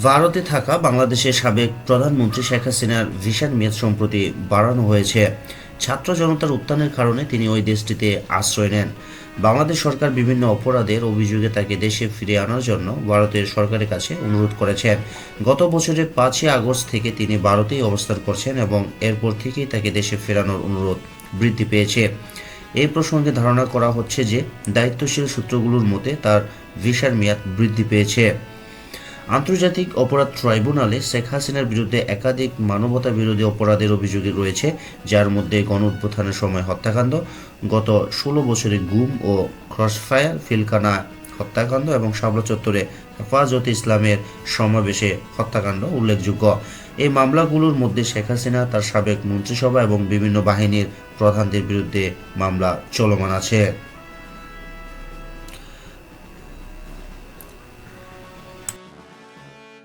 ভারতে থাকা বাংলাদেশের সাবেক প্রধানমন্ত্রী শেখ হাসিনার ভিসার মেয়াদ সম্প্রতি বাড়ানো হয়েছে। ছাত্র জনতার উত্থানের কারণে তিনি ওই দেশটিতে আশ্রয় নেন। বাংলাদেশ সরকার বিভিন্ন অপরাধের অভিযোগে তাকে দেশে ফিরিয়ে আনার জন্য ভারতের সরকারের কাছে অনুরোধ করেছেন। গত বছরের 5ই আগস্ট থেকে তিনি ভারতেই অবস্থান করছেন এবং এরপর থেকেই তাকে দেশে ফেরানোর অনুরোধ বৃদ্ধি পেয়েছে। এই প্রসঙ্গে ধারণা করা হচ্ছে যে দায়িত্বশীল সূত্রগুলোর মতে তার ভিসার মেয়াদ বৃদ্ধি পেয়েছে। আন্তর্জাতিক অপরাধ ট্রাইব্যুনালে শেখ হাসিনার বিরুদ্ধে একাধিক মানবতা বিরোধী অপরাধের অভিযোগ রয়েছে, যার মধ্যে গণঅভ্যুত্থানের সময় হত্যাকাণ্ড, গত 16 বছরে গুম ও ক্রসফায়ার, পিলখানা হত্যাকাণ্ড এবং শাপলা চত্বরে হেফাজতে ইসলামের সমাবেশে হত্যাকাণ্ড উল্লেখযোগ্য। এই মামলাগুলোর মধ্যে শেখ হাসিনা, তার সাবেক মন্ত্রিসভা এবং বিভিন্ন বাহিনীর প্রধানদের বিরুদ্ধে মামলা চলমান আছে।